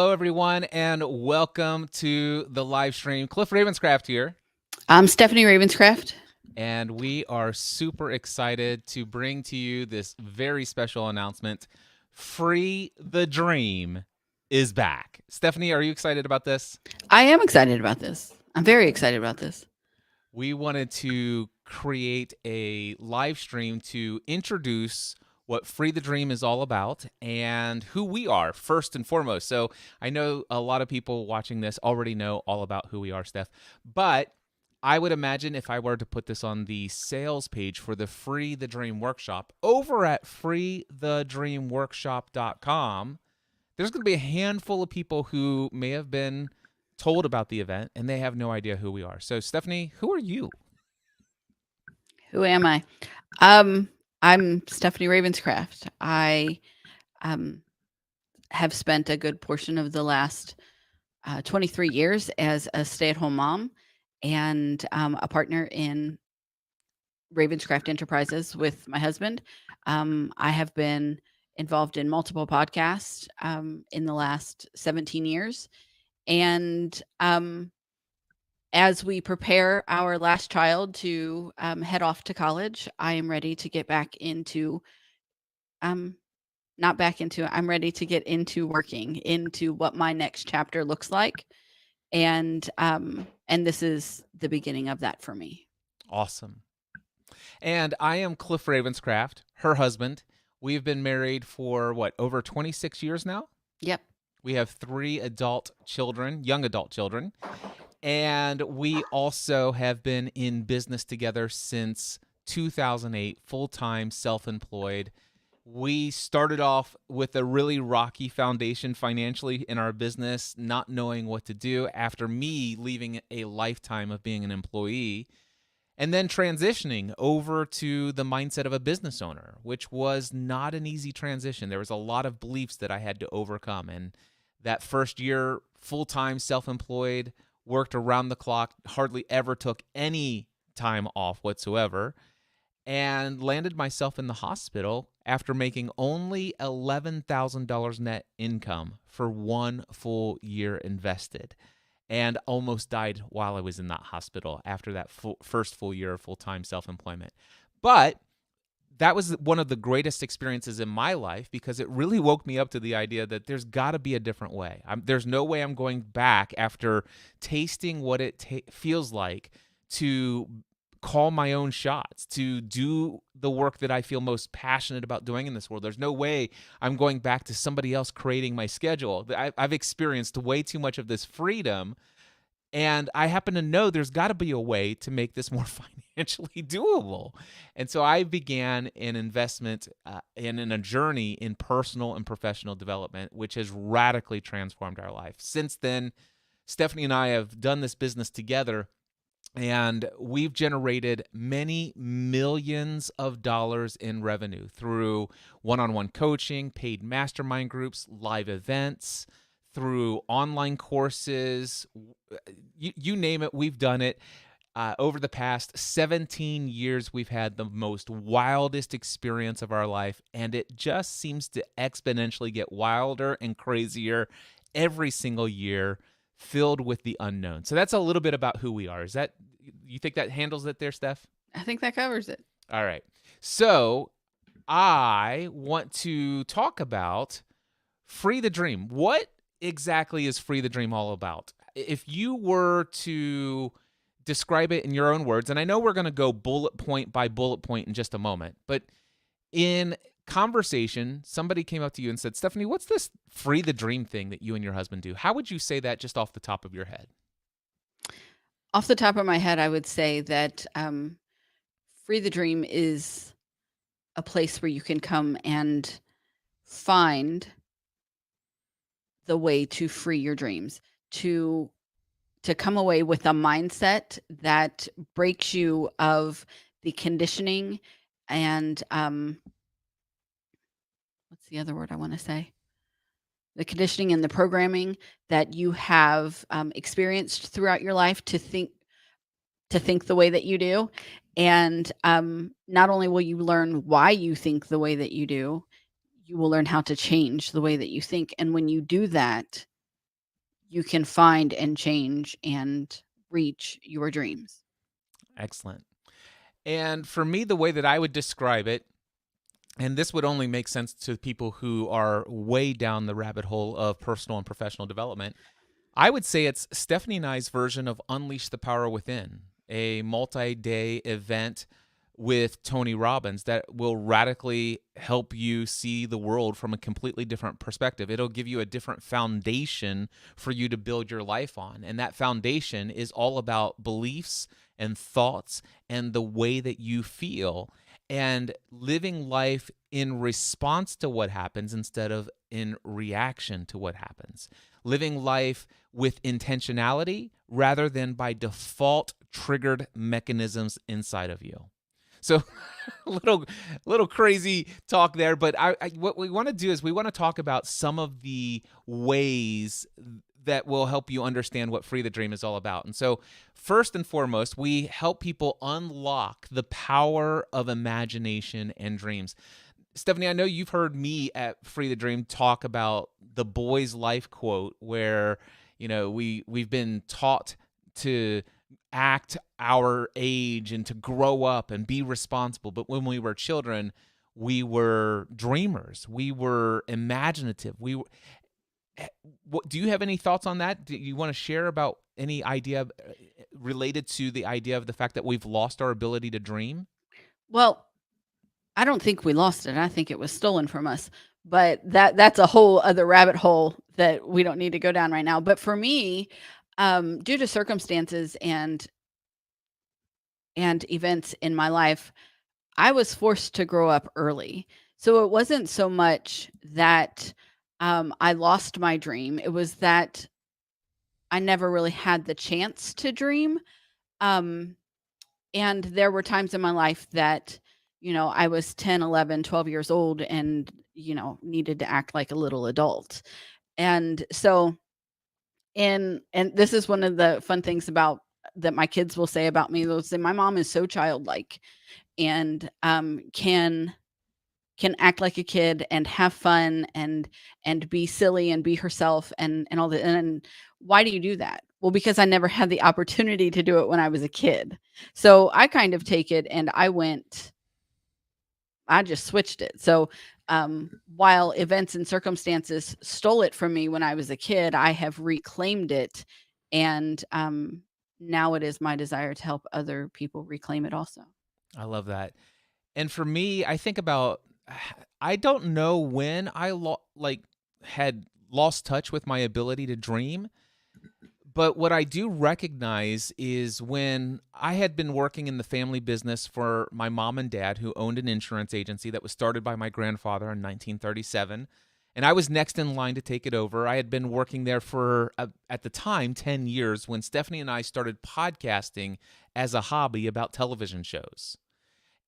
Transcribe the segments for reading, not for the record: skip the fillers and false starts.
Hello, everyone, and welcome to the live stream. Cliff Ravenscraft here, I'm Stephanie Ravenscraft. and we are super excited to bring to you this very special announcement. Free the Dream is back. Stephanie, are you excited about this? I am excited about this. I'm very excited about this. We wanted to create a live stream to introduce what Free the Dream is all about and who we are first and foremost. So I know a lot of people watching this already know all about who we are, Steph, but I would imagine if I were to put this on the sales page for the Free the Dream Workshop over at freethedreamworkshop.com, there's going to be a handful of people who may have been told about the event and they have no idea who we are. So, Stephanie, who are you? Who am I? I'm Stephanie Ravenscraft. I have spent a good portion of the last 23 years as a stay-at-home mom and a partner in Ravenscraft Enterprises with my husband. I have been involved in multiple podcasts in the last 17 years. And as we prepare our last child to head off to college, I am ready to get back into, not back into, I'm ready to get into working, into what my next chapter looks like. And this is the beginning of that for me. Awesome. And I am Cliff Ravenscraft, her husband. We've been married for over 26 years now? Yep. We have 3 adult children, young adult children. And we also have been in business together since 2008, full-time, self-employed. We started off with a really rocky foundation financially in our business, not knowing what to do after me leaving a lifetime of being an employee, and then transitioning over to the mindset of a business owner, which was not an easy transition. There was a lot of beliefs that I had to overcome. And that first year, full-time, self-employed, worked around the clock, hardly ever took any time off whatsoever, and landed myself in the hospital after making only $11,000 net income for 1 full year invested, and almost died while I was in that hospital after that first full year of full-time self-employment. But that was one of the greatest experiences in my life because it really woke me up to the idea that there's got to be a different way. There's no way I'm going back after tasting what it feels like to call my own shots, to do the work that I feel most passionate about doing in this world. There's no way I'm going back to somebody else creating my schedule. I've experienced way too much of this freedom, and I happen to know there's got to be a way to make this more financially doable. And so I began an investment and in a journey in personal and professional development, which has radically transformed our life. Since then, Stephanie and I have done this business together, and we've generated many millions of dollars in revenue through one-on-one coaching, paid mastermind groups, live events, through online courses, you name it, we've done it. Over the past 17 years, we've had the most wildest experience of our life, and it just seems to exponentially get wilder and crazier every single year, filled with the unknown. So that's a little bit about who we are. Is that, you think that handles it there, Steph? I think that covers it. All right. So I want to talk about Free the Dream. What exactly is Free the Dream all about? If you were to describe it in your own words, and I know we're going to go bullet point by bullet point in just a moment, but in conversation, somebody came up to you and said, Stephanie, what's this Free the Dream thing that you and your husband do? How would you say that just off the top of your head? Off the top of my head, I would say that Free the Dream is a place where you can come and find the way to free your dreams, to come away with a mindset that breaks you of the conditioning and what's the other word I want to say? The conditioning and the programming that you have experienced throughout your life to think the way that you do. And not only will you learn why you think the way that you do, you will learn how to change the way that you think. And when you do that, you can find and change and reach your dreams. Excellent. And for me, the way that I would describe it, and this would only make sense to people who are way down the rabbit hole of personal and professional development, I would say it's Stephanie and I's version of Unleash the Power Within, a multi day event with Tony Robbins that will radically help you see the world from a completely different perspective. It'll give you a different foundation for you to build your life on. And that foundation is all about beliefs and thoughts and the way that you feel and living life in response to what happens instead of in reaction to what happens. Living life with intentionality rather than by default triggered mechanisms inside of you. So, little crazy talk there, but what we want to do is we want to talk about some of the ways that will help you understand what Free the Dream is all about. And so, first and foremost, we help people unlock the power of imagination and dreams. Stephanie, I know you've heard me at Free the Dream talk about the boy's life quote where, we've been taught to act our age and to grow up and be responsible. But when we were children, we were dreamers. We were imaginative. Do you have any thoughts on that? Do you want to share about any idea related to the idea of the fact that we've lost our ability to dream? Well, I don't think we lost it. I think it was stolen from us. But that's a whole other rabbit hole that we don't need to go down right now. But for me, due to circumstances and events in my life, I was forced to grow up early. So it wasn't so much that I lost my dream. It was that I never really had the chance to dream. Um, and there were times in my life that, I was 10, 11, 12 years old and, needed to act like a little adult. And so, and this is one of the fun things about that my kids will say about me. They'll say, my mom is so childlike and can act like a kid and have fun and be silly and be herself and all that. And why do you do that? Well, because I never had the opportunity to do it when I was a kid. So I kind of take it and I just switched it. So while events and circumstances stole it from me when I was a kid, I have reclaimed it. And now it is my desire to help other people reclaim it also. I love that. And for me, I think about I don't know when I had lost touch with my ability to dream, but what I do recognize is when I had been working in the family business for my mom and dad who owned an insurance agency that was started by my grandfather in 1937, and I was next in line to take it over. I had been working there for at the time 10 years when Stephanie and I started podcasting as a hobby about television shows.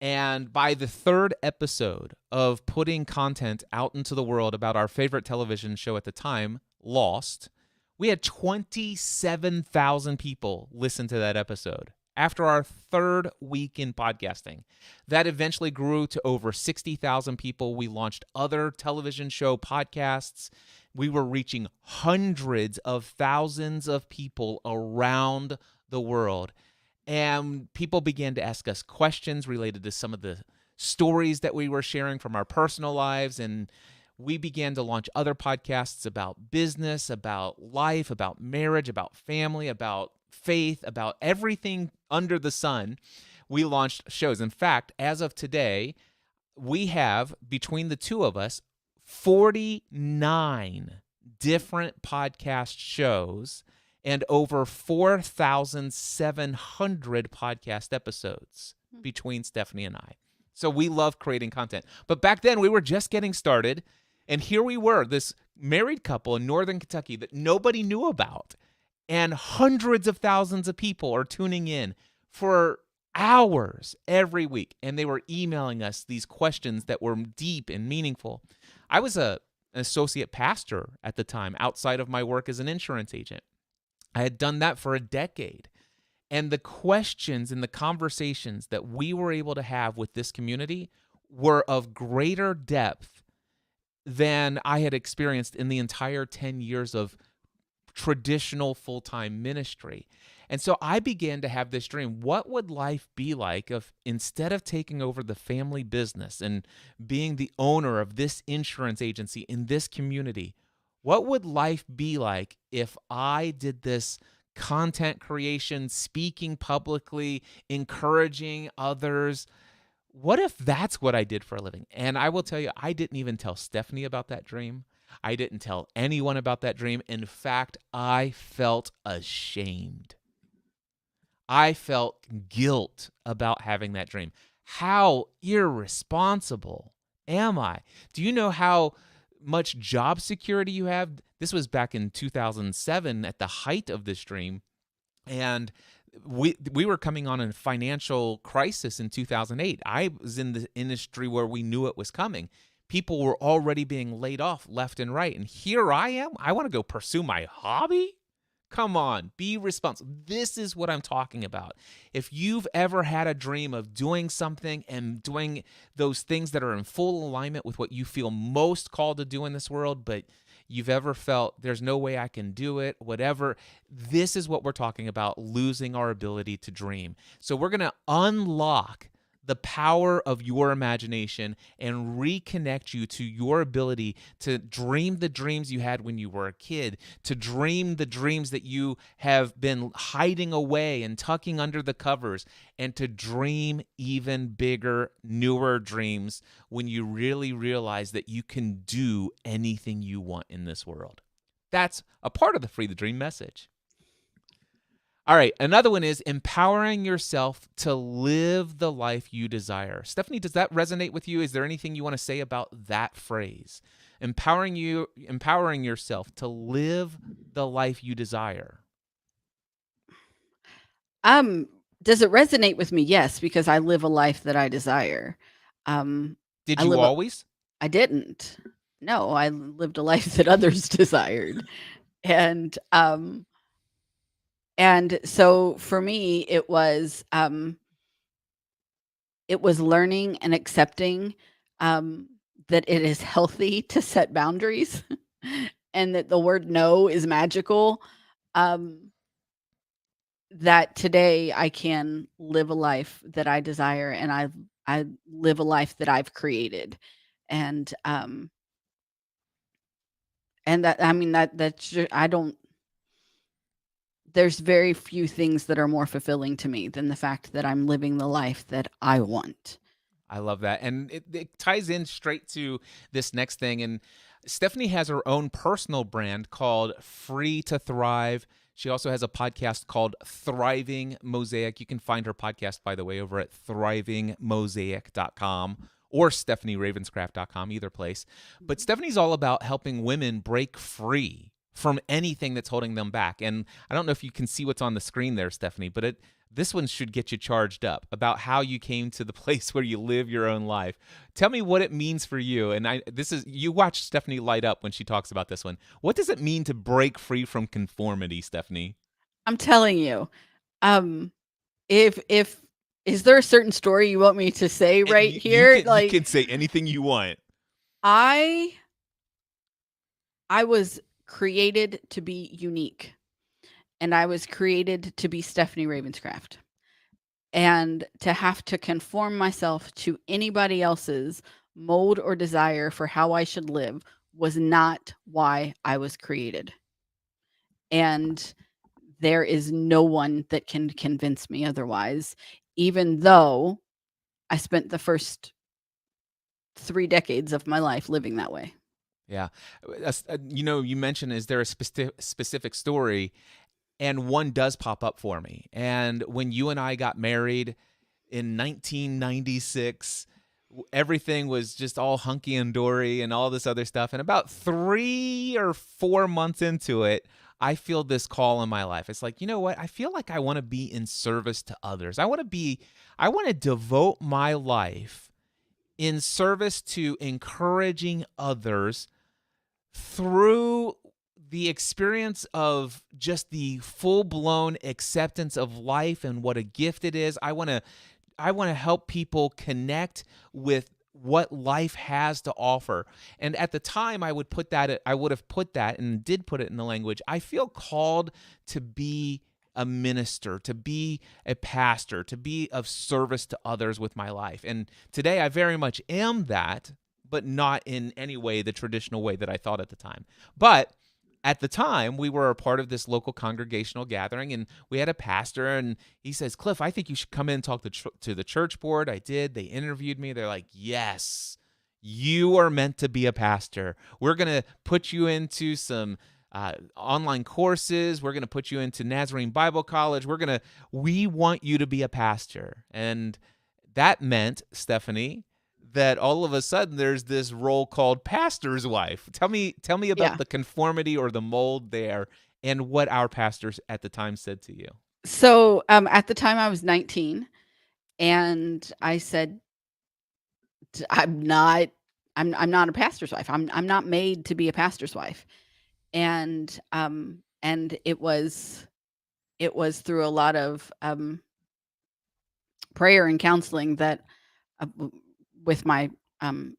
And by the third episode of putting content out into the world about our favorite television show at the time, Lost, we had 27,000 people listen to that episode after our third week in podcasting. That eventually grew to over 60,000 people. We launched other television show podcasts. We were reaching hundreds of thousands of people around the world. And people began to ask us questions related to some of the stories that we were sharing from our personal lives. And we began to launch other podcasts about business, about life, about marriage, about family, about faith, about everything under the sun. We launched shows. In fact, as of today, we have, between the two of us, 49 different podcast shows and over 4,700 podcast episodes between Stephanie and I. So we love creating content. But back then, we were just getting started. And here we were, this married couple in Northern Kentucky that nobody knew about. And hundreds of thousands of people are tuning in for hours every week. And they were emailing us these questions that were deep and meaningful. I was an associate pastor at the time outside of my work as an insurance agent. I had done that for a decade. And the questions and the conversations that we were able to have with this community were of greater depth than I had experienced in the entire 10 years of traditional full-time ministry. And so I began to have this dream. What would life be like if instead of taking over the family business and being the owner of this insurance agency in this community, what would life be like if I did this content creation, speaking publicly, encouraging others? What if that's what I did for a living? And I will tell you, I didn't even tell Stephanie about that dream. I didn't tell anyone about that dream. In fact, I felt ashamed. I felt guilt about having that dream. How irresponsible am I? Do you know how much job security you have? This was back in 2007 at the height of this dream. And we were coming on a financial crisis in 2008. I was in the industry where we knew it was coming. People were already being laid off left and right. And here I am. I want to go pursue my hobby. Come on, be responsible. This is what I'm talking about. If you've ever had a dream of doing something and doing those things that are in full alignment with what you feel most called to do in this world, but you've ever felt there's no way I can do it, whatever, this is what we're talking about, losing our ability to dream. So we're going to unlock the power of your imagination and reconnect you to your ability to dream the dreams you had when you were a kid, to dream the dreams that you have been hiding away and tucking under the covers, and to dream even bigger, newer dreams when you really realize that you can do anything you want in this world. That's a part of the Free the Dream message. All right, another one is empowering yourself to live the life you desire. Stephanie, does that resonate with you? Is there anything you want to say about that phrase? Empowering yourself to live the life you desire. Um, does it resonate with me? Yes, because I live a life that I desire. Um, Did I you live a always? I didn't. No, I lived a life that others desired. And so for me it was learning and accepting that it is healthy to set boundaries and that the word no is magical. Um that today I can live a life that I desire and I live a life that I've created. And that I mean I don't there's very few things that are more fulfilling to me than the fact that I'm living the life that I want. I love that. And it ties in straight to this next thing. And Stephanie has her own personal brand called Free to Thrive. She also has a podcast called Thriving Mosaic. You can find her podcast, by the way, over at thrivingmosaic.com or stephanieravenscraft.com, either place. But Stephanie's all about helping women break free from anything that's holding them back. And I don't know if you can see what's on the screen there, Stephanie, but this one should get you charged up about how you came to the place where you live your own life. Tell me what it means for you. And you watch Stephanie light up when she talks about this one. What does it mean to break free from conformity, Stephanie? I'm telling you. Um if is there a certain story you want me to say And right you here? can you can say anything you want. I I was created to be unique, and I was created to be Stephanie Ravenscraft. And to have to conform myself to anybody else's mold or desire for how I should live was not why I was created. And there is no one that can convince me otherwise, even though I spent the first 3 decades of my life living that way. Yeah. You mentioned, is there a specific story? And one does pop up for me. And when you and I got married in 1996, everything was just all hunky and dory and all this other stuff. And about 3 or 4 months into it, I feel this call in my life. It's like, you know what? I feel like I want to be in service to others. I want to devote my life in service to encouraging others through the experience of just the full-blown acceptance of life and what a gift it is. I want to help people connect with what life has to offer. And at the time I would have put that and did put it in the language. I feel called to be a minister, to be a pastor, to be of service to others with my life. And today I very much am that, but not in any way the traditional way that I thought at the time. But at the time, we were a part of this local congregational gathering, and we had a pastor, and he says, Cliff, I think you should come in and talk to the church board. I did. They interviewed me. They're like, yes, you are meant to be a pastor. We're going to put you into some online courses. We're going to put you into Nazarene Bible College. We want you to be a pastor. And that meant, Stephanie, that all of a sudden there's this role called pastor's wife. Tell me about Yeah. the conformity or the mold there and what our pastors at the time said to you. So, at the time I was 19, and I said, I'm not I'm not a pastor's wife. I'm not made to be a pastor's wife." And it was through a lot of, prayer and counseling that, w with my,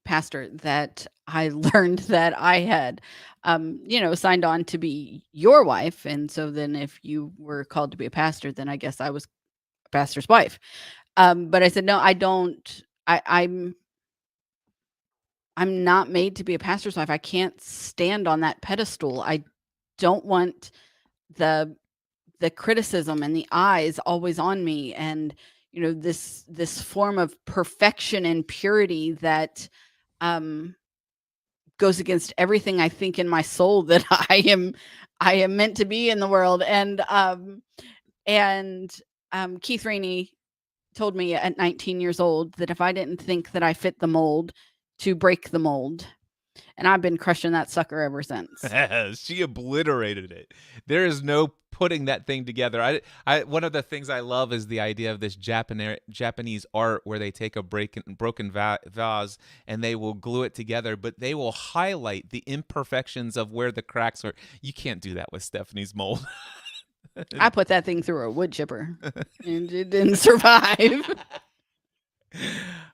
pastor, that I learned that I had, signed on to be your wife, and so then if you were called to be a pastor, then I guess I was a pastor's wife. But I said, "No, I don't. I'm not made to be a pastor's wife. I can't stand on that pedestal. I don't want the criticism and the eyes always on me, and this form of perfection and purity that um goes against everything I think in my soul that I am meant to be in the world." And Keith Rainey told me at 19 years old that if I didn't think that I fit the mold, to break the mold. And I've been crushing that sucker ever since. She obliterated it. There is no putting that thing together. One of the things I love is the idea of this Japanese art where they take a broken vase and they will glue it together, but they will highlight the imperfections of where the cracks are. You can't do that with Stephanie's mold. I put that thing through a wood chipper and it didn't survive.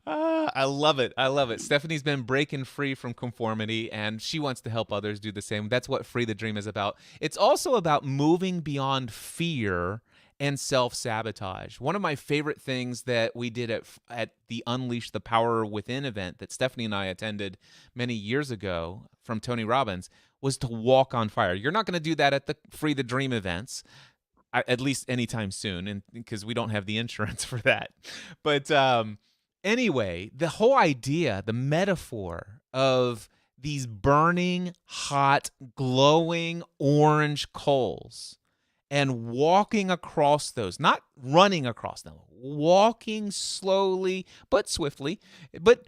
I love it. I love it. Stephanie's been breaking free from conformity and she wants to help others do the same. That's what Free the Dream is about. It's also about moving beyond fear and self-sabotage. One of my favorite things that we did at the Unleash the Power Within event that Stephanie and I attended many years ago from Tony Robbins was to walk on fire. You're not going to do that at the Free the Dream events, at least anytime soon, and because we don't have the insurance for that. But anyway, the whole idea, the metaphor of these burning, hot, glowing orange coals and walking across those, not running across them, walking slowly but swiftly, but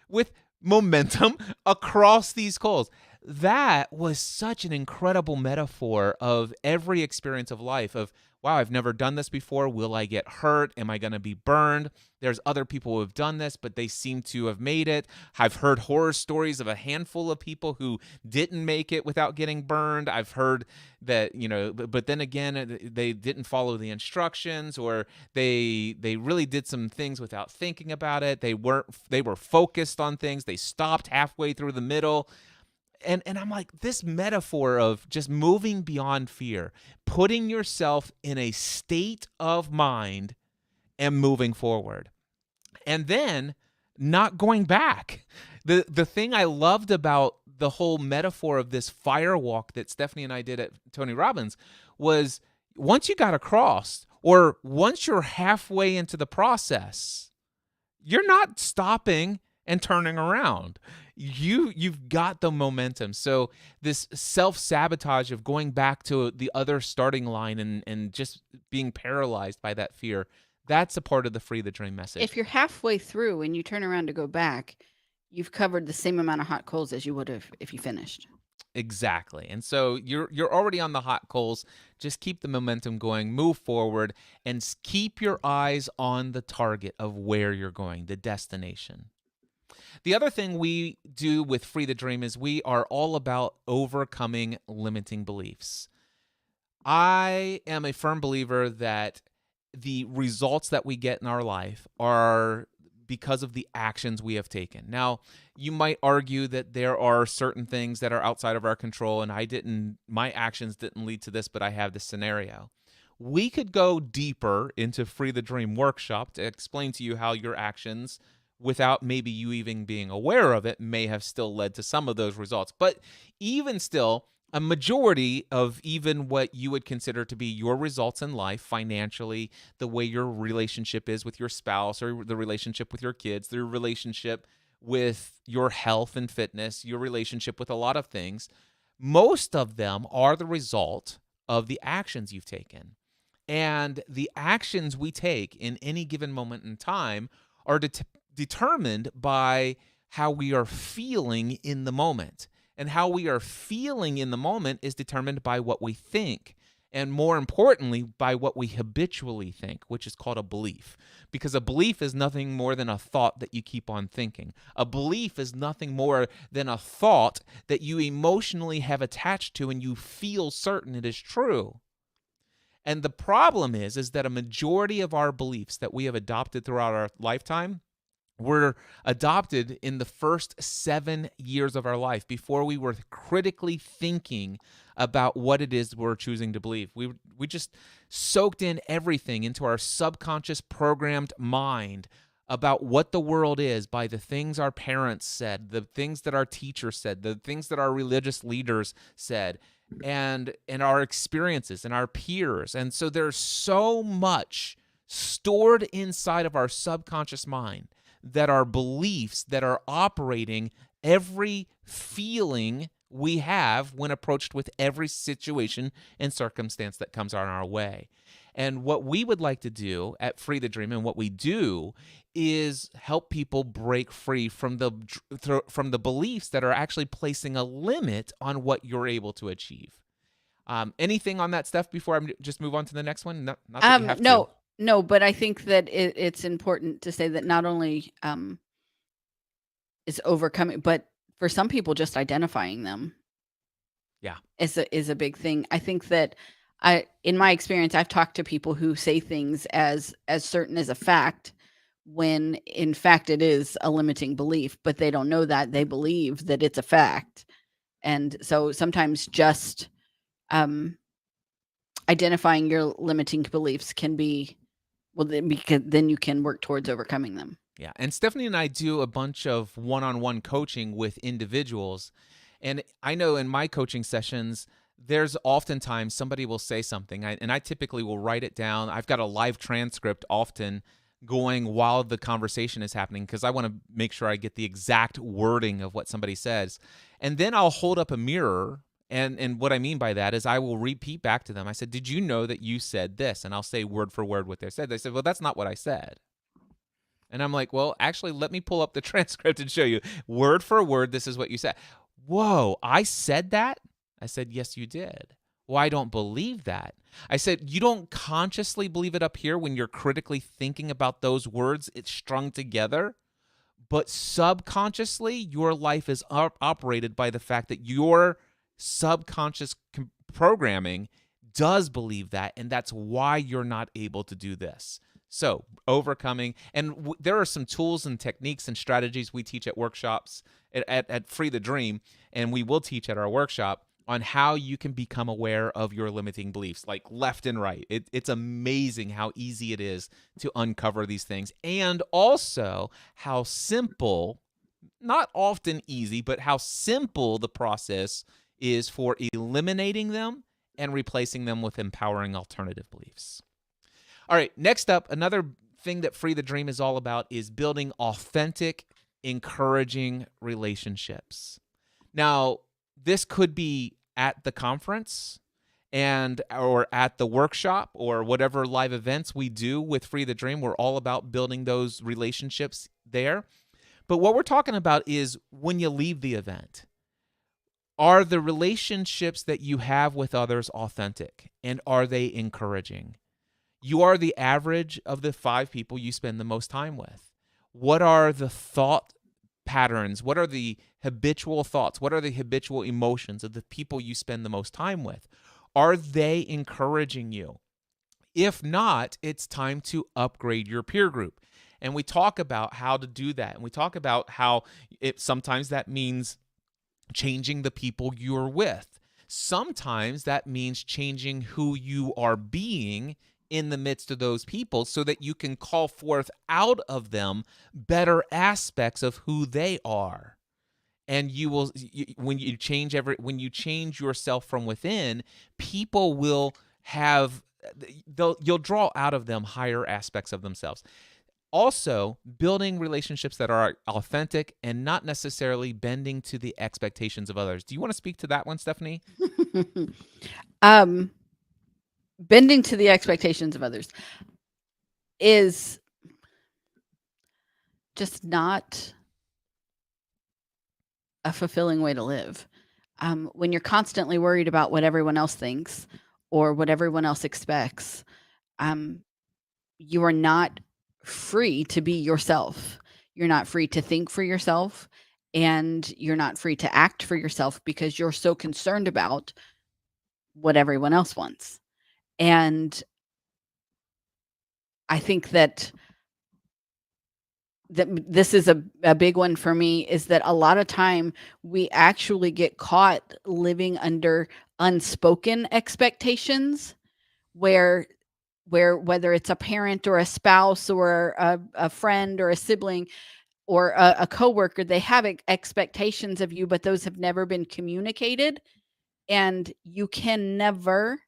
with momentum across these coals. That was such an incredible metaphor of every experience of life of, wow, I've never done this before. Will I get hurt? Am I going to be burned? There's other people who have done this, but they seem to have made it. I've heard horror stories of a handful of people who didn't make it without getting burned. I've heard that, but then again, they didn't follow the instructions, or they really did some things without thinking about it. They were focused on things. They stopped halfway through the middle. And I'm like, this metaphor of just moving beyond fear, putting yourself in a state of mind and moving forward. And then not going back. The thing I loved about the whole metaphor of this fire walk that Stephanie and I did at Tony Robbins was, once you got across, or once you're halfway into the process, you're not stopping and turning around. You've got the momentum. So this self-sabotage of going back to the other starting line and just being paralyzed by that fear, that's a part of the Free the Dream message. If you're halfway through and you turn around to go back, you've covered the same amount of hot coals as you would have if you finished. Exactly. And so you're already on the hot coals. Just keep the momentum going, move forward, and keep your eyes on the target of where you're going, the destination. The other thing we do with Free the Dream is we are all about overcoming limiting beliefs. I am a firm believer that the results that we get in our life are because of the actions we have taken. Now, you might argue that there are certain things that are outside of our control, and my actions didn't lead to this, but I have this scenario. We could go deeper into Free the Dream workshop to explain to you how your actions, without maybe you even being aware of it, may have still led to some of those results. But even still, a majority of even what you would consider to be your results in life financially, the way your relationship is with your spouse or the relationship with your kids, the relationship with your health and fitness, your relationship with a lot of things, most of them are the result of the actions you've taken. And the actions we take in any given moment in time are determined by how we are feeling in the moment. And how we are feeling in the moment is determined by what we think. And more importantly, by what we habitually think, which is called a belief. Because a belief is nothing more than a thought that you keep on thinking. A belief is nothing more than a thought that you emotionally have attached to and you feel certain it is true. And the problem is that a majority of our beliefs that we have adopted throughout our lifetime were adopted in the first 7 years of our life before we were critically thinking about what it is we're choosing to believe. We just soaked in everything into our subconscious programmed mind about what the world is by the things our parents said, the things that our teachers said, the things that our religious leaders said, and our experiences and our peers. And so there's so much stored inside of our subconscious mind that are beliefs that are operating every feeling we have when approached with every situation and circumstance that comes on our way. And what we would like to do at Free the Dream, and what we do, is help people break free from the beliefs that are actually placing a limit on what you're able to achieve. Anything on that, Steph, before I just move on to the next one? Not that you have to. No, no, but I think that it's important to say that not only is overcoming, but for some people, just identifying them Yeah. is a big thing. I think that in my experience, I've talked to people who say things as certain as a fact, when in fact it is a limiting belief, but they don't know that they believe that it's a fact. And so sometimes just um, identifying your limiting beliefs can be, well, then you can work towards overcoming them. Yeah. And Stephanie and I do a bunch of one-on-one coaching with individuals. And I know in my coaching sessions, there's oftentimes somebody will say something, and I typically will write it down. I've got a live transcript often going while the conversation is happening because I want to make sure I get the exact wording of what somebody says. And then I'll hold up a mirror. And what I mean by that is I will repeat back to them. I said, "Did you know that you said this?" And I'll say word for word what they said. They said, "Well, that's not what I said." And I'm like, "Well, actually, let me pull up the transcript and show you. Word for word, this is what you said." "Whoa, I said that?" I said, "Yes, you did." "Well, I don't believe that." I said, "You don't consciously believe it up here when you're critically thinking about those words it's strung together, but subconsciously, your life is operated by the fact that your subconscious programming does believe that, and that's why you're not able to do this." So overcoming, and there are some tools and techniques and strategies we teach at workshops at Free the Dream, and we will teach at our workshop on how you can become aware of your limiting beliefs, like left and right. It's amazing how easy it is to uncover these things, and also how simple, not often easy, but how simple the process is for eliminating them and replacing them with empowering alternative beliefs. All right, next up, another thing that Free the Dream is all about is building authentic, encouraging relationships. Now, this could be at the conference or at the workshop or whatever live events we do with Free the Dream. We're all about building those relationships there. But what we're talking about is when you leave the event. Are the relationships that you have with others authentic, and are they encouraging? You are the average of the 5 people you spend the most time with. What are the thought patterns? What are the habitual thoughts? What are the habitual emotions of the people you spend the most time with? Are they encouraging you? If not, it's time to upgrade your peer group. And we talk about how to do that. And we talk about how sometimes that means changing the people you're with. Sometimes that means changing who you are being in the midst of those people so that you can call forth out of them better aspects of who they are. And you will, when you change yourself from within, people will have, you'll draw out of them higher aspects of themselves. Also, building relationships that are authentic and not necessarily bending to the expectations of others. Do you want to speak to that one, Stephanie? um, Bending to the expectations of others is just not a fulfilling way to live. When you're constantly worried about what everyone else thinks or what everyone else expects, um, you are not free to be yourself. You're not free to think for yourself, and you're not free to act for yourself because you're so concerned about what everyone else wants. And I think that this is a big one for me, is that a lot of time we actually get caught living under unspoken expectations where whether it's a parent or a spouse or a friend or a sibling or a coworker, they have expectations of you, but those have never been communicated, and you can never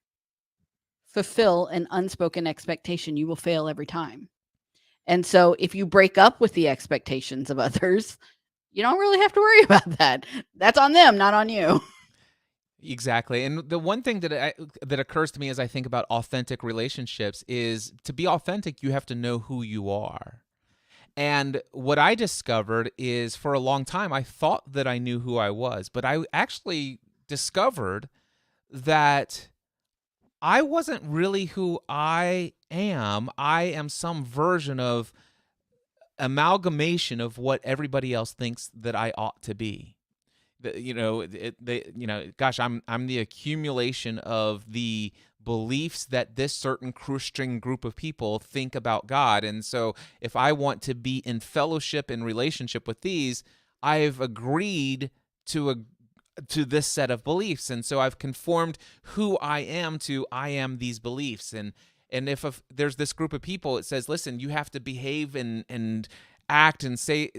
fulfill an unspoken expectation. You will fail every time. And so if you break up with the expectations of others, you don't really have to worry about that. That's on them, not on you. Exactly. And the one thing that occurs to me as I think about authentic relationships is, to be authentic, you have to know who you are. And what I discovered is, for a long time, I thought that I knew who I was, but I actually discovered that I wasn't really who I am. I am some version of amalgamation of what everybody else thinks that I ought to be. Gosh, I'm the accumulation of the beliefs that this certain Christian group of people think about God. And so if I want to be in fellowship and relationship with these, I've agreed to a to this set of beliefs, and so I've conformed who I am to, I am these beliefs. And if there's this group of people, it says, listen, you have to behave and act and say,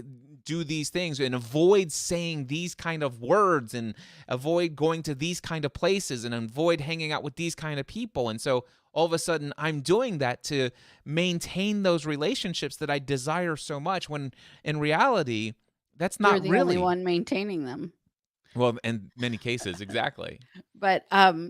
do these things, and avoid saying these kind of words, and avoid going to these kind of places, and avoid hanging out with these kind of people. And so all of a sudden I'm doing that to maintain those relationships that I desire so much, when in reality that's You're not the only really. one maintaining them. Well, in many cases, exactly. But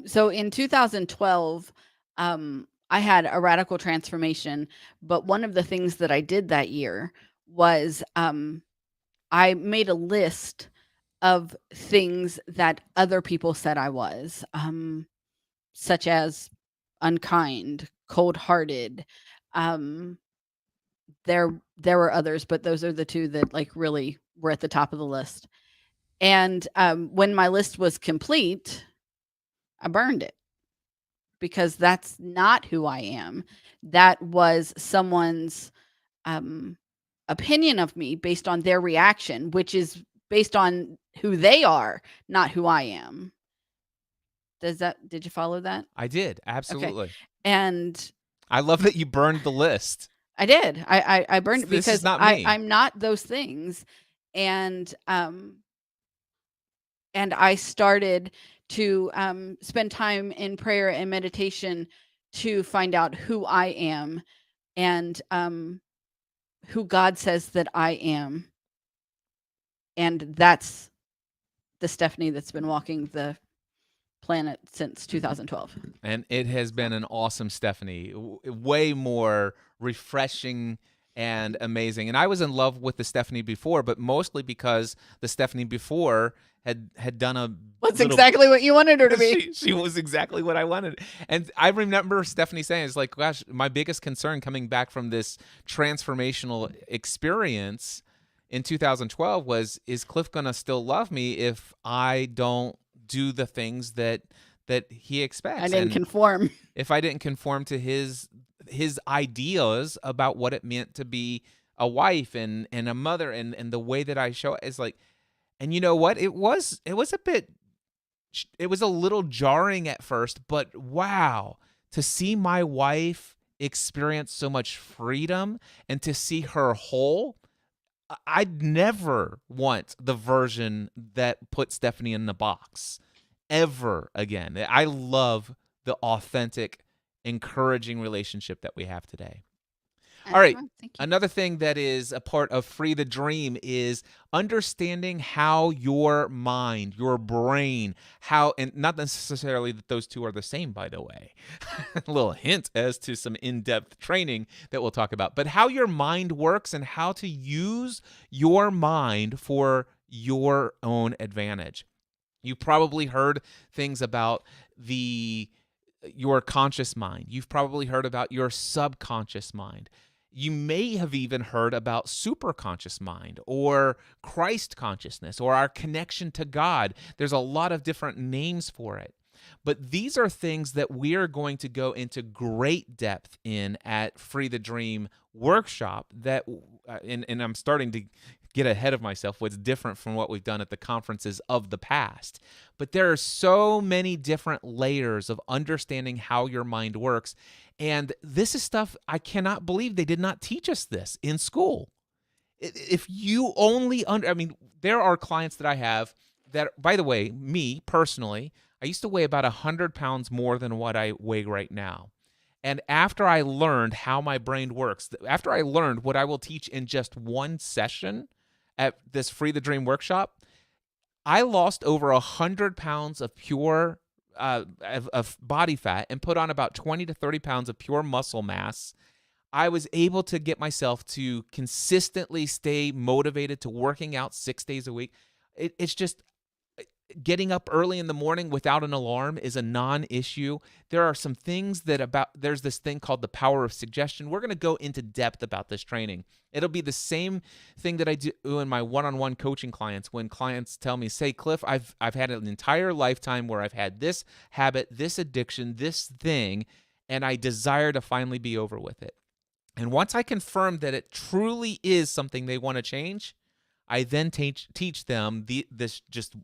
so in 2012, I had a radical transformation. But one of the things that I did that year was I made a list of things that other people said I was, such as unkind, cold-hearted. Um, there were others, but those are the two that like really were at the top of the list. And when my list was complete, I burned it because that's not who I am. That was someone's um, opinion of me based on their reaction, which is based on who they are, not who I am. Did you follow that? I did, Okay. absolutely. And I love that you burned the list. I did. I burned it This is because not me. I'm not those things. And I started to spend time in prayer and meditation to find out who I am, and who God says that I am. And that's the Stephanie that's been walking the planet since 2012. And it has been an awesome Stephanie, way more refreshing and amazing. And I was in love with the Stephanie before, but mostly because the Stephanie before had done a What's little. exactly what you wanted her to be. She was exactly what I wanted. And I remember Stephanie saying, it's like, gosh, my biggest concern coming back from this transformational experience in 2012 was, is Cliff gonna still love me if I don't do the things that he I expects? didn't And conform. if I didn't conform to his ideas about what it meant to be a wife and a mother, and the way that I show is like, and you know what? It was a bit, it was a little jarring at first, but wow, to see my wife experience so much freedom and to see her whole, I'd never want the version that put Stephanie in the box ever again. I love the authentic, encouraging relationship that we have today. All right. Well, thank you. Another thing that is a part of Free the Dream is understanding how your mind, your brain, how, and not necessarily that those two are the same, by the way. A little hint as to some in depth training that we'll talk about, but how your mind works and how to use your mind for your own advantage. You probably heard things about the your conscious mind. You've probably heard about your subconscious mind. You may have even heard about superconscious mind or Christ consciousness or our connection to God. There's a lot of different names for it. But these are things that we are going to go into great depth in at Free the Dream workshop that and I'm starting to get ahead of myself, what's different from what we've done at the conferences of the past. But there are so many different layers of understanding how your mind works. And this is stuff I cannot believe they did not teach us this in school. If you only I mean, there are clients that I have that, by the way, me personally, I used to weigh about 100 pounds more than what I weigh right now. And after I learned how my brain works, after I learned what I will teach in just one session at this Free the Dream workshop, I lost over 100 pounds of pure of body fat and put on about 20 to 30 pounds of pure muscle mass. I was able to get myself to consistently stay motivated to working out 6 days a week. It's just getting up early in the morning without an alarm is a non-issue. There are some things that there's this thing called the power of suggestion. We're going to go into depth about this training. It'll be the same thing that I do in my one-on-one coaching clients when clients tell me, say, Cliff, I've had an entire lifetime where I've had this habit, this addiction, this thing, and I desire to finally be over with it. And once I confirm that it truly is something they want to change, I then teach them this just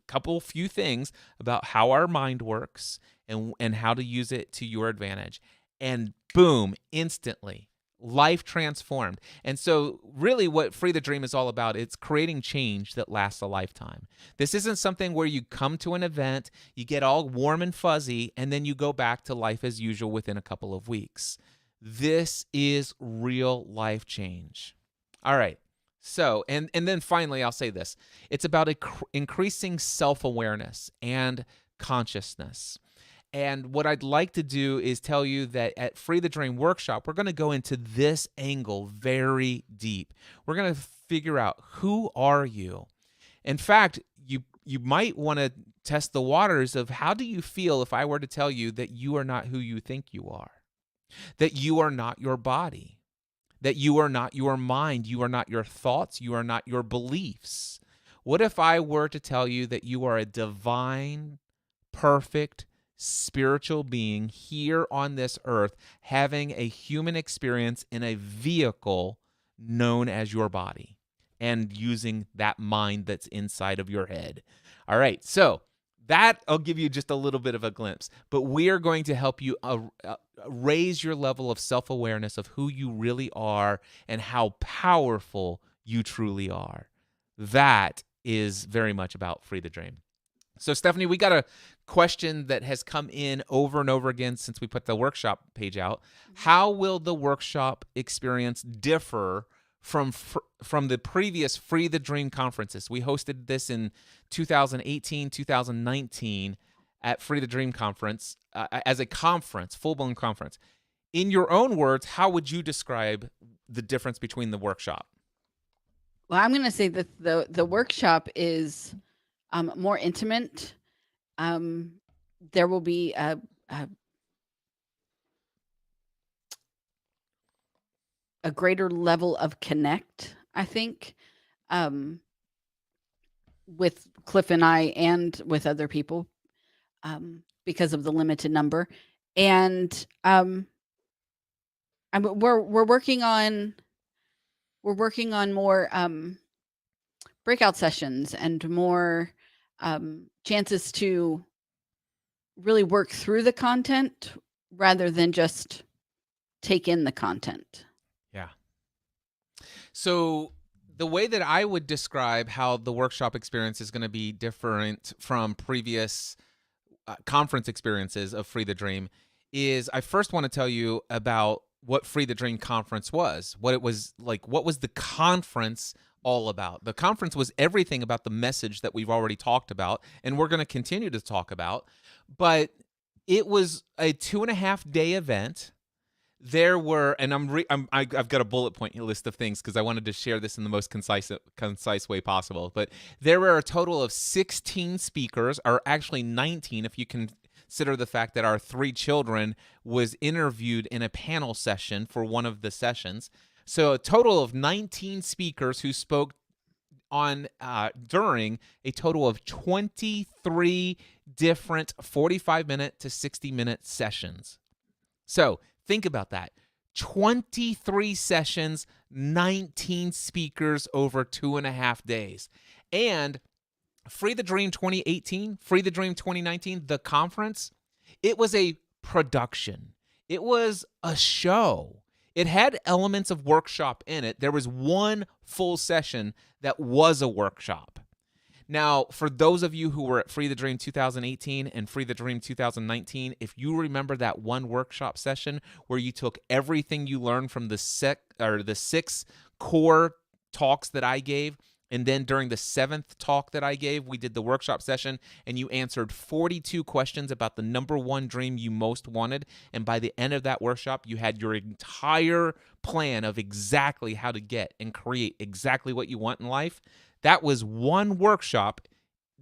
couple few things about how our mind works and how to use it to your advantage. And boom, instantly, life transformed. And so really what Free the Dream is all about, it's creating change that lasts a lifetime. This isn't something where you come to an event, you get all warm and fuzzy, and then you go back to life as usual within a couple of weeks. This is real life change. All right. So, and then finally, I'll say this. It's about increasing self-awareness and consciousness. And what I'd like to do is tell you that at Free the Dream Workshop, we're going to go into this angle very deep. We're going to figure out, who are you? In fact, you might want to test the waters of, how do you feel if I were to tell you that you are not who you think you are? That you are not your body, that you are not your mind, you are not your thoughts, you are not your beliefs. What if I were to tell you that you are a divine, perfect, spiritual being here on this earth, having a human experience in a vehicle known as your body and using that mind that's inside of your head? All right, so that I'll give you just a little bit of a glimpse, but we are going to help you raise your level of self-awareness of who you really are and how powerful you truly are. That is very much about Free the Dream. So, Stephanie, we got a question that has come in over and over again since we put the workshop page out. Mhm. How will the workshop experience differ from the previous Free the Dream conferences? We hosted this in 2018, 2019 at Free the Dream conference as a conference, full-blown conference. In your own words, how would you describe the difference between the workshop? Well, I'm going to say that the workshop is more intimate. Um, there will be a a greater level of connect, I think, um, with Cliff and I and with other people, because of the limited number. And we're working on we're working on more breakout sessions and more chances to really work through the content rather than just take in the content. Yeah. So the way that I would describe how the workshop experience is going to be different from previous conference experiences of Free the Dream is I first want to tell you about what Free the Dream conference was, what it was like, what was the conference all about. The conference was everything about the message that we've already talked about and we're going to continue to talk about, but it was a 2.5-day event. There were, and I've got a bullet point list of things because I wanted to share this in the most concise way possible. But there were a total of 16 speakers, or actually 19 if you consider the fact that our 3 children was interviewed in a panel session for one of the sessions. So a total of 19 speakers who spoke on during a total of 23 different 45-minute to 60-minute sessions. So think about that. 23 sessions, 19 speakers over 2.5 days. And Free the Dream 2018, Free the Dream 2019, the conference, it was a production. It was a show. It had elements of workshop in it. There was one full session that was a workshop. Now, for those of you who were at Free the Dream 2018 and Free the Dream 2019, if you remember that one workshop session where you took everything you learned from the 6 core talks that I gave, and then during the 7th talk that I gave, we did the workshop session, and you answered 42 questions about the number one dream you most wanted, and by the end of that workshop, you had your entire plan of exactly how to get and create exactly what you want in life. That was one workshop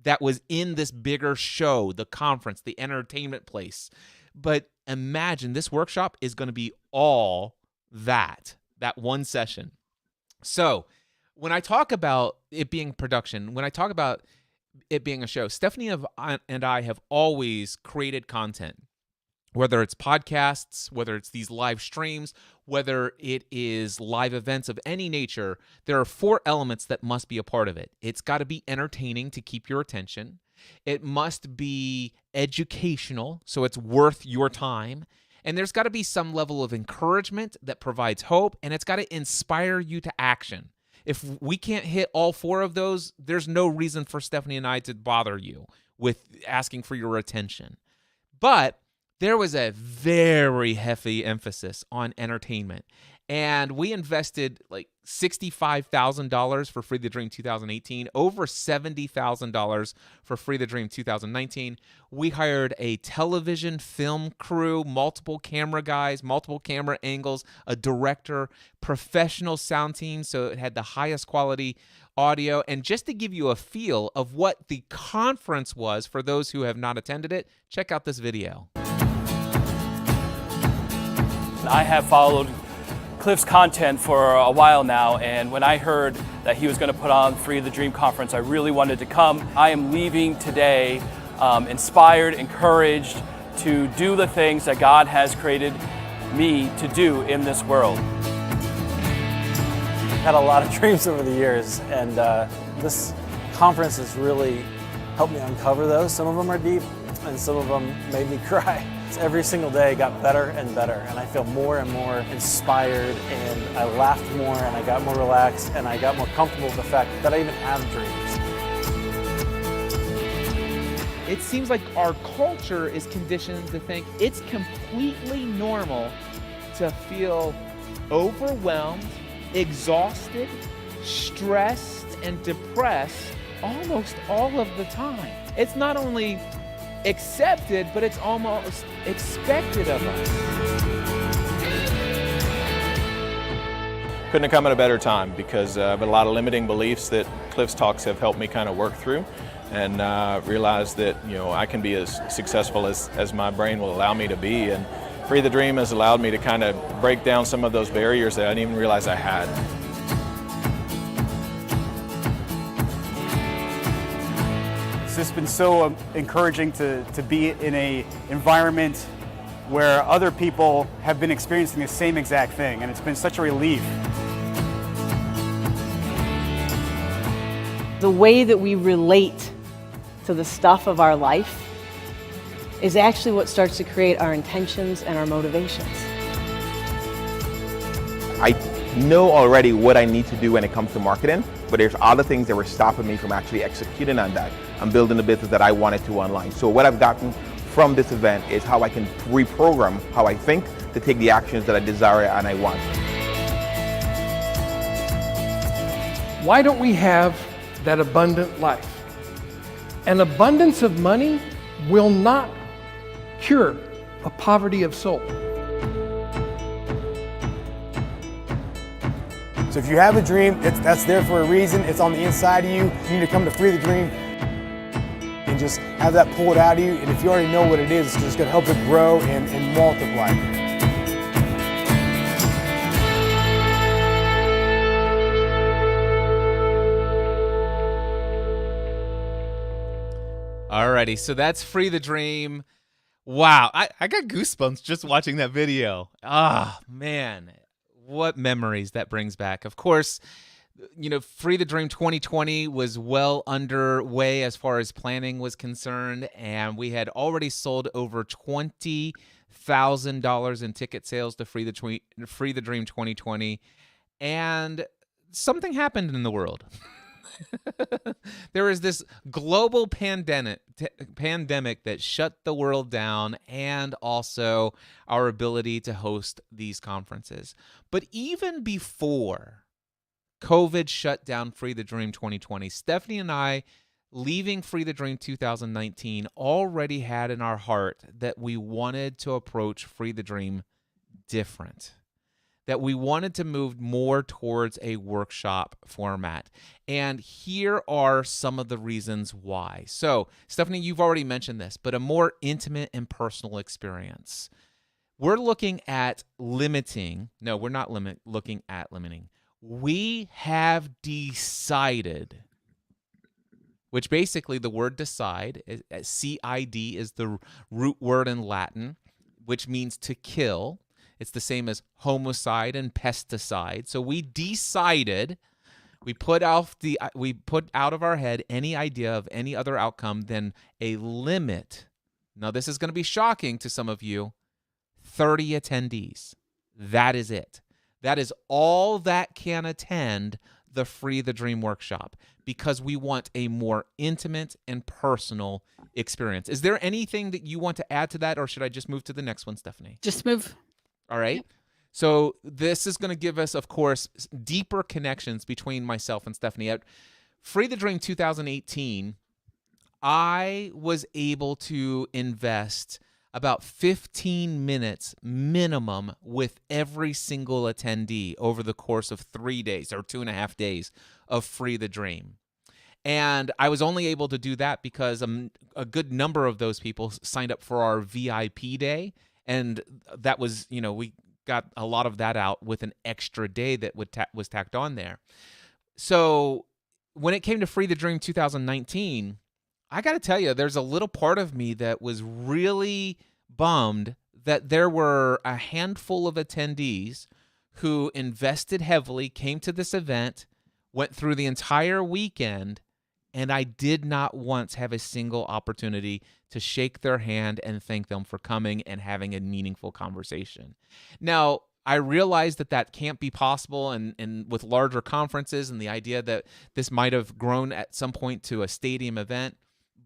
that was in this bigger show, the conference, the entertainment place. But imagine this workshop is going to be all that one session. So when I talk about it being production, when I talk about it being a show, Stephanie and I have always created content, whether it's podcasts, whether it's these live streams, whether it is live events of any nature. There are 4 elements that must be a part of it. It's got to be entertaining to keep your attention. It must be educational, so it's worth your time. And there's got to be some level of encouragement that provides hope, and it's got to inspire you to action. If we can't hit all 4 of those, there's no reason for Stephanie and I to bother you with asking for your attention. But there was a very heavy emphasis on entertainment. And we invested like $65,000 for Free the Dream 2018, over $70,000 for Free the Dream 2019. We hired a television film crew, multiple camera guys, multiple camera angles, a director, professional sound team, so it had the highest quality audio. And just to give you a feel of what the conference was for those who have not attended it, check out this video. I have followed Cliff's content for a while now, and when I heard that he was going to put on Free the Dream conference, I really wanted to come. I am leaving today inspired, encouraged to do the things that God has created me to do in this world. Had a lot of dreams over the years, and this conference has really helped me uncover those. Some of them are deep, and some of them made me cry. Every single day got better and better, and I feel more and more inspired, and I laughed more, and I got more relaxed, and I got more comfortable with the fact that I even have dreams. It seems like our culture is conditioned to think it's completely normal to feel overwhelmed, exhausted, stressed, and depressed almost all of the time. It's not only accepted, but it's almost expected of us. Couldn't have come at a better time because of a lot of limiting beliefs that Cliff's talks have helped me kind of work through, and realize that I can be as successful as my brain will allow me to be. And Free the Dream has allowed me to kind of break down some of those barriers that I didn't even realize I had. It's just been so encouraging to be in an environment where other people have been experiencing the same exact thing, and it's been such a relief. The way that we relate to the stuff of our life is actually what starts to create our intentions and our motivations. I know already what I need to do when it comes to marketing, but there's other things that were stopping me from actually executing on that. I'm building the business that I wanted to online. So what I've gotten from this event is how I can reprogram how I think to take the actions that I desire and I want. Why don't we have that abundant life? An abundance of money will not cure a poverty of soul. So if you have a dream, that's there for a reason. It's on the inside of you. You need to come to Free the Dream and just have that pulled out of you. And if you already know what it is, it's just going to help it grow and multiply. Alrighty, so that's Free the Dream. Wow, I got goosebumps just watching that video. Ah, man, what memories that brings back. Of course, you know, Free the Dream 2020 was well underway as far as planning was concerned, and we had already sold over $20,000 in ticket sales to Free the Dream 2020, and something happened in the world. There is this global pandemic that shut the world down, and also our ability to host these conferences. But even before COVID shut down Free the Dream 2020, Stephanie and I, leaving Free the Dream 2019, already had in our heart that we wanted to approach Free the Dream different, that we wanted to move more towards a workshop format. And here are some of the reasons why. So, Stephanie, you've already mentioned this, but a more intimate and personal experience. We're looking at limiting. No, we're not looking at limiting. We have decided, which basically the word decide, C-I-D, is the root word in Latin, which means to kill. It's the same as homicide and pesticide. So we decided, we put out of our head any idea of any other outcome than a limit. Now, this is going to be shocking to some of you. 30 attendees. That is it. That is all that can attend the Free the Dream workshop, because we want a more intimate and personal experience. Is there anything that you want to add to that, or should I just move to the next one, Stephanie? Just move. All right. Yep. So this is going to give us, of course, deeper connections between myself and Stephanie. At Free the Dream 2018, I was able to invest about 15 minutes minimum with every single attendee over the course of 3 days or 2.5 days of Free the Dream. And I was only able to do that because a good number of those people signed up for our VIP day. And that was, you know, we got a lot of that out with an extra day that was tacked on there. So when it came to Free the Dream 2019, I got to tell you, there's a little part of me that was really bummed that there were a handful of attendees who invested heavily, came to this event, went through the entire weekend, and I did not once have a single opportunity to shake their hand and thank them for coming and having a meaningful conversation. Now, I realize that that can't be possible, and with larger conferences and the idea that this might have grown at some point to a stadium event,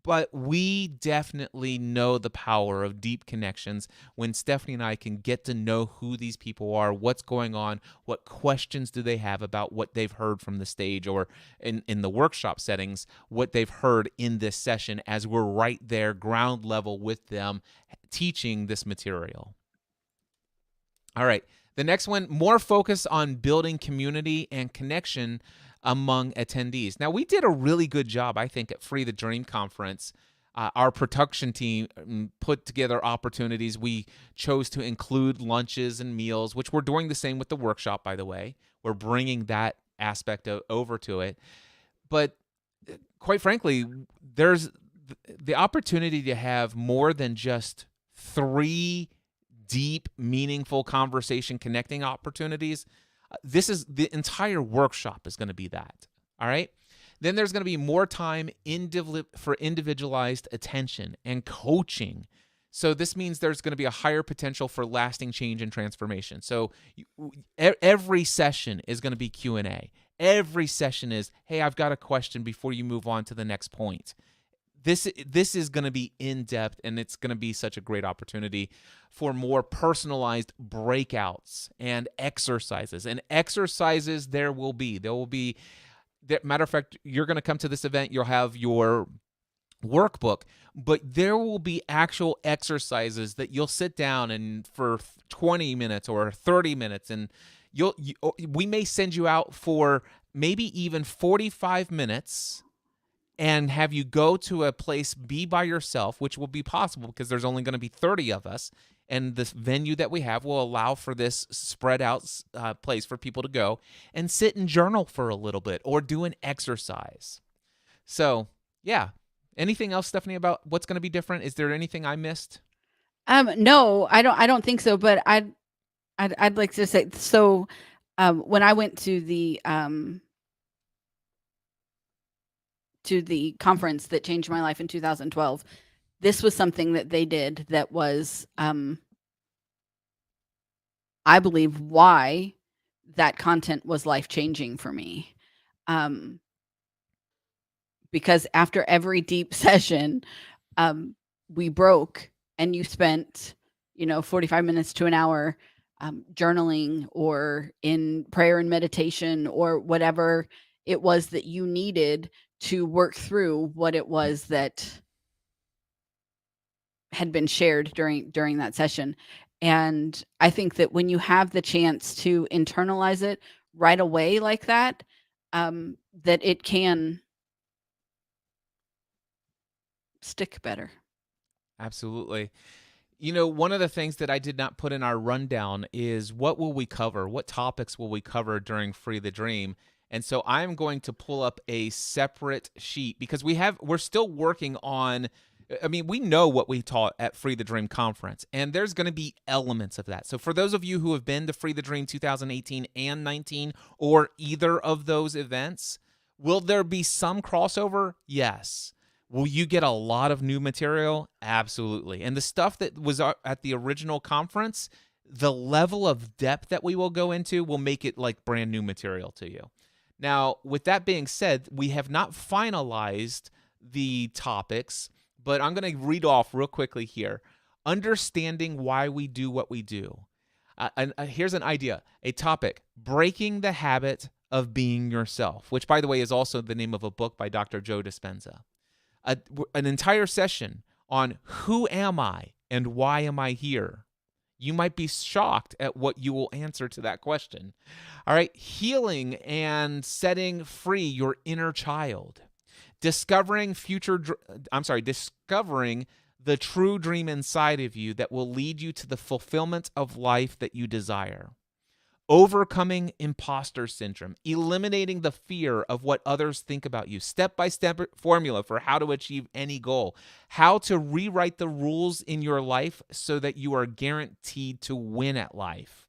but we definitely know the power of deep connections when Stephanie and I can get to know who these people are, what's going on, what questions do they have about what they've heard from the stage, or in the workshop settings, what they've heard in this session, as we're right there ground level with them teaching this material. All right, the next one, more focus on building community and connection among attendees. Now, we did a really good job, I think, at Free the Dream Conference. Our production team put together opportunities. We chose to include lunches and meals, which we're doing the same with the workshop, by the way. We're bringing that aspect over to it. But quite frankly, there's the opportunity to have more than just 3 deep, meaningful conversation connecting opportunities. This is the entire workshop is going to be that. All right. Then there's going to be more time for individualized attention and coaching. So this means there's going to be a higher potential for lasting change and transformation. So every session is going to be Q&A. Every session is, hey, I've got a question before you move on to the next point. This is going to be in-depth, and it's going to be such a great opportunity for more personalized breakouts and exercises. And exercises there will be. Matter of fact, you're going to come to this event, you'll have your workbook, but there will be actual exercises that you'll sit down and for 20 minutes or 30 minutes, and we may send you out for maybe even 45 minutes and have you go to a place, be by yourself, which will be possible because there's only going to be 30 of us, and this venue that we have will allow for this spread out place for people to go and sit and journal for a little bit or do an exercise. So, yeah. Anything else, Stephanie, about what's going to be different? Is there anything I missed? No, I don't think so. But I'd like to say, so when I went to the conference that changed my life in 2012, this was something that they did that was, I believe, why that content was life changing for me. Because after every deep session, we broke, and you spent, 45 minutes to an hour journaling or in prayer and meditation or whatever it was that you needed to work through what it was that had been shared during that session. And I think that when you have the chance to internalize it right away like that, that it can stick better. Absolutely. One of the things that I did not put in our rundown is what will we cover? What topics will we cover during Free the Dream? And so I'm going to pull up a separate sheet because we're still working on, we know what we taught at Free the Dream conference, and there's going to be elements of that. So for those of you who have been to Free the Dream 2018 and 19 or either of those events, will there be some crossover? Yes. Will you get a lot of new material? Absolutely. And the stuff that was at the original conference, the level of depth that we will go into will make it like brand new material to you. Now, with that being said, we have not finalized the topics, but I'm going to read off real quickly here. Understanding why we do what we do. Here's an idea, a topic, breaking the habit of being yourself, which, by the way, is also the name of a book by Dr. Joe Dispenza. An entire session on who am I and why am I here? You might be shocked at what you will answer to that question. All right, healing and setting free your inner child. Discovering the true dream inside of you that will lead you to the fulfillment of life that you desire. Overcoming imposter syndrome, eliminating the fear of what others think about you, step-by-step formula for how to achieve any goal, how to rewrite the rules in your life so that you are guaranteed to win at life,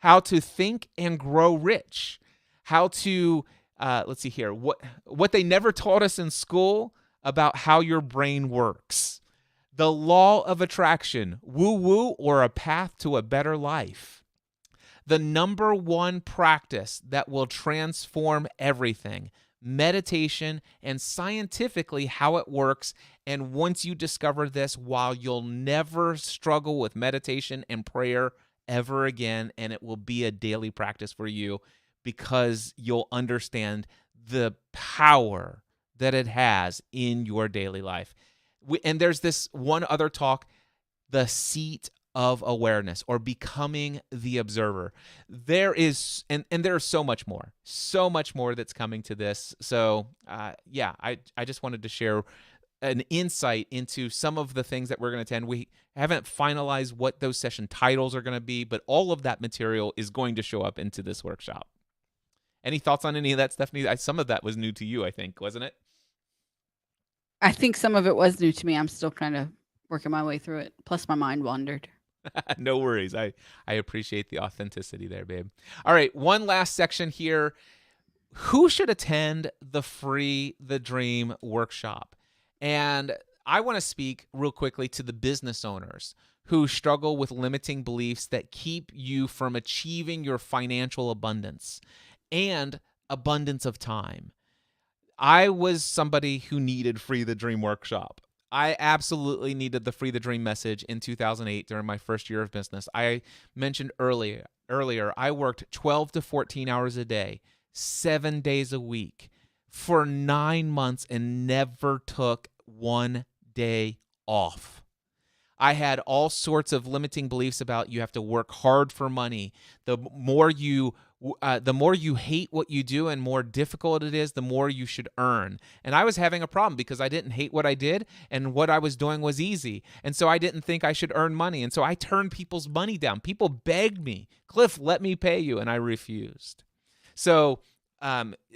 how to think and grow rich, how to, let's see here, what they never taught us in school about how your brain works, the law of attraction, woo-woo, or a path to a better life. The number one practice that will transform everything, meditation, and scientifically how it works. And once you discover this, while you'll never struggle with meditation and prayer ever again, and it will be a daily practice for you because you'll understand the power that it has in your daily life. And there's this one other talk, the seat of awareness, or becoming the observer. There is, and there's so much more that's coming to this. So I just wanted to share an insight into some of the things that we're going to attend. We haven't finalized what those session titles are going to be, but all of that material is going to show up into this workshop. Any thoughts on any of that, Stephanie? Some of that was new to you, I think, wasn't it? I think some of it was new to me. I'm still kind of working my way through it. Plus, my mind wandered. No worries. I appreciate the authenticity there, babe. All right, one last section here. who should attend the Free the Dream workshop? And I want to speak real quickly to the business owners who struggle with limiting beliefs that keep you from achieving your financial abundance and abundance of time. I was somebody who needed Free the Dream workshop. I absolutely needed the Free the Dream message in 2008 during my first year of business. I mentioned earlier I worked 12 to 14 hours a day, 7 days a week for 9 months and never took one day off. I had all sorts of limiting beliefs about you have to work hard for money. The more you hate what you do and more difficult it is, the more you should earn. And I was having a problem because I didn't hate what I did and what I was doing was easy. And so I didn't think I should earn money. And so I turned people's money down. People begged me, Cliff, let me pay you. And I refused. So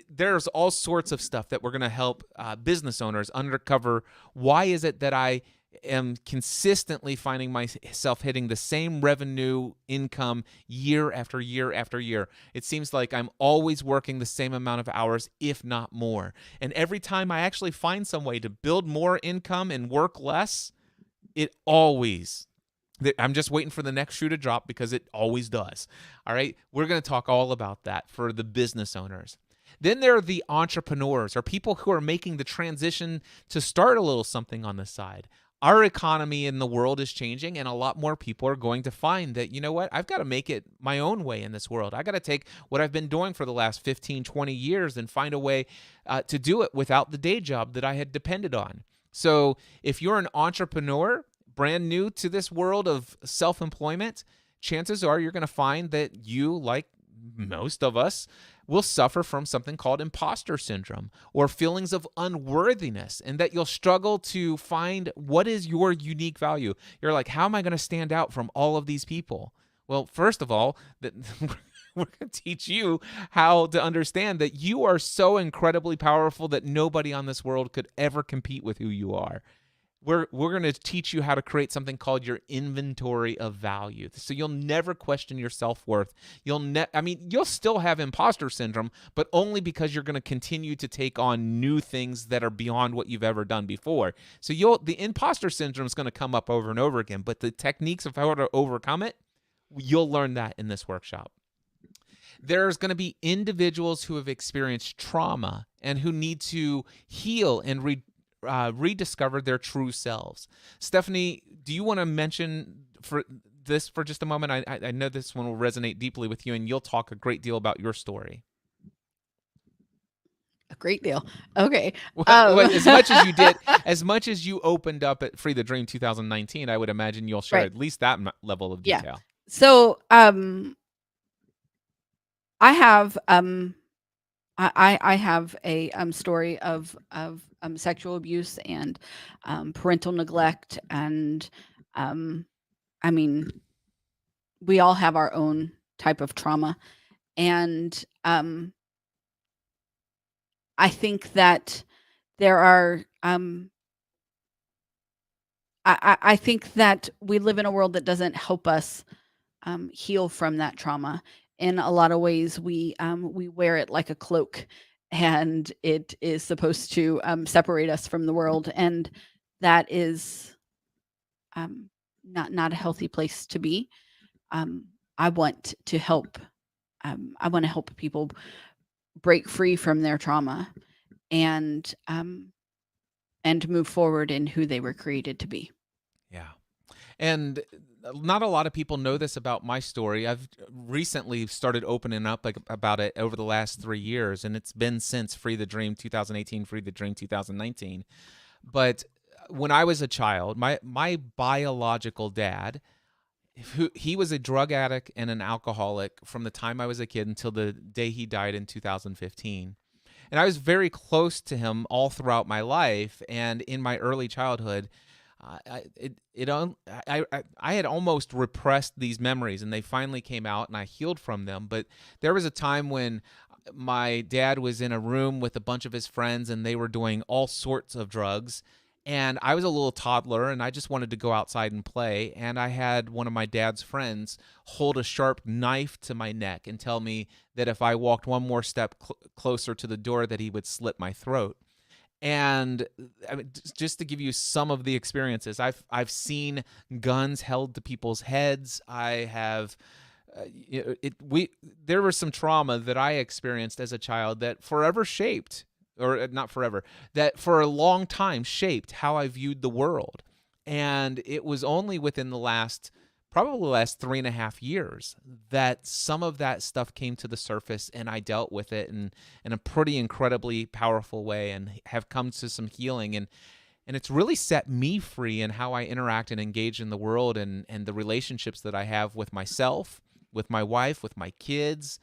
there's all sorts of stuff that we're going to help business owners uncover. Why is it that I am consistently finding myself hitting the same revenue income year after year after year? It seems like I'm always working the same amount of hours, if not more. And every time I actually find some way to build more income and work less, I'm just waiting for the next shoe to drop because it always does. All right. We're going to talk all about that for the business owners. Then there are the entrepreneurs, or people who are making the transition to start a little something on the side. Our economy in the world is changing, and a lot more people are going to find that, you know what, I've got to make it my own way in this world. I got to take what I've been doing for the last 15, 20 years and find a way to do it without the day job that I had depended on. So if you're an entrepreneur, brand new to this world of self-employment, chances are you're going to find that you, like most of us, will suffer from something called imposter syndrome or feelings of unworthiness, and that you'll struggle to find what is your unique value. You're like, how am I going to stand out from all of these people? Well, first of all, we're going to teach you how to understand that you are so incredibly powerful that nobody on this world could ever compete with who you are. We're going to teach you how to create something called your inventory of value. So you'll never question your self-worth. You'll still have imposter syndrome, but only because you're going to continue to take on new things that are beyond what you've ever done before. So the imposter syndrome is going to come up over and over again, but the techniques of how to overcome it, you'll learn that in this workshop. There's going to be individuals who have experienced trauma and who need to heal and rediscover their true selves. Stephanie, do you want to mention for just a moment? I know this one will resonate deeply with you, and you'll talk a great deal about your story. A great deal. Okay. As much as you did, as much as you opened up at Free the Dream 2019, I would imagine you'll share at least that level of detail. Yeah. So I have I have a story of sexual abuse and parental neglect, and we all have our own type of trauma, and I think that there are I think that we live in a world that doesn't help us heal from that trauma. In a lot of ways, we wear it like a cloak, and it is supposed to separate us from the world, and that is not a healthy place to be. I want to help. I want to help people break free from their trauma and move forward in who they were created to be. Yeah. And not a lot of people know this about my story. I've recently started opening up about it over the last 3 years, and it's been since Free the Dream 2018, Free the Dream 2019. But when I was a child, my biological dad, he was a drug addict and an alcoholic from the time I was a kid until the day he died in 2015. And I was very close to him all throughout my life, and in my early childhood, I had almost repressed these memories, and they finally came out, and I healed from them. But there was a time when my dad was in a room with a bunch of his friends, and they were doing all sorts of drugs, And I was a little toddler and I just wanted to go outside and play. And I had one of my dad's friends hold a sharp knife to my neck and tell me that if I walked one more step closer to the door, that he would slit my throat. And I mean, just to give you some of the experiences, I've seen guns held to people's heads. I have there was some trauma that I experienced as a child that forever shaped, or not forever, that for a long time shaped how I viewed the world. And it was only within probably the last 3.5 years that some of that stuff came to the surface, and I dealt with it in a pretty incredibly powerful way, and have come to some healing. And it's really set me free in how I interact and engage in the world, and the relationships that I have with myself, with my wife, with my kids,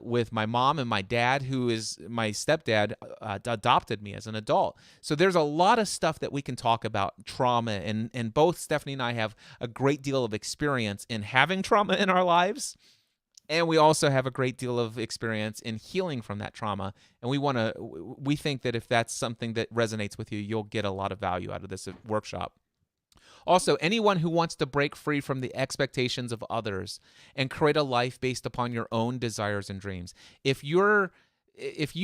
with my mom and my dad, who is my stepdad, adopted me as an adult. So there's a lot of stuff that we can talk about trauma, and both Stephanie and I have a great deal of experience in having trauma in our lives. And we also have a great deal of experience in healing from that trauma. And we think that if that's something that resonates with you, you'll get a lot of value out of this workshop. Also, anyone who wants to break free from the expectations of others and create a life based upon your own desires and dreams. If you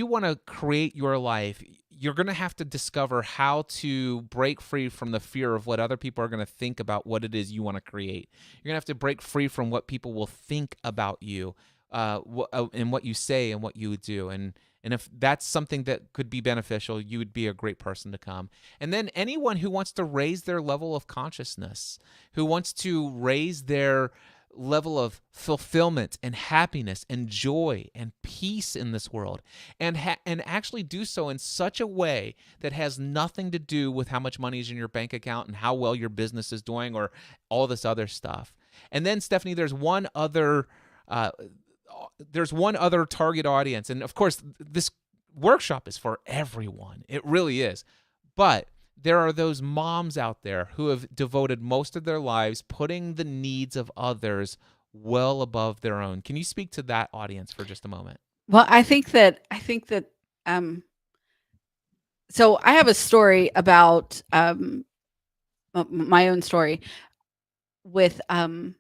want to create your life, you're going to have to discover how to break free from the fear of what other people are going to think about what it is you want to create. You're going to have to break free from what people will think about you, and what you say and what you do. And if that's something that could be beneficial, you would be a great person to come. And then anyone who wants to raise their level of consciousness, who wants to raise their level of fulfillment and happiness and joy and peace in this world, and actually do so in such a way that has nothing to do with how much money is in your bank account and how well your business is doing or all this other stuff. And then, Stephanie, there's one other target audience. And of course, this workshop is for everyone. It really is. But there are those moms out there who have devoted most of their lives putting the needs of others well above their own. Can you speak to that audience for just a moment? Well, I think that so I have a story about my own story with when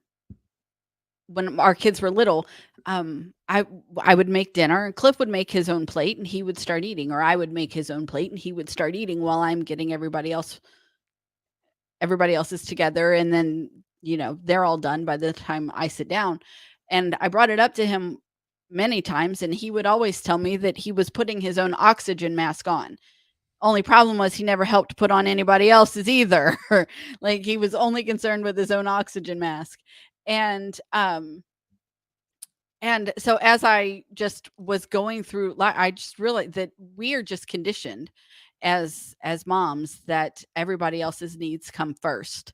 our kids were little. I would make dinner and Cliff would make his own plate and he would start eating, or I would make his own plate and he would start eating while I'm getting everybody else's together, and then they're all done by the time I sit down. And I brought it up to him many times, and he would always tell me that he was putting his own oxygen mask on. Only problem was he never helped put on anybody else's either. Like, he was only concerned with his own oxygen mask. And so as I just was going through, I just realized that we are just conditioned as moms that everybody else's needs come first.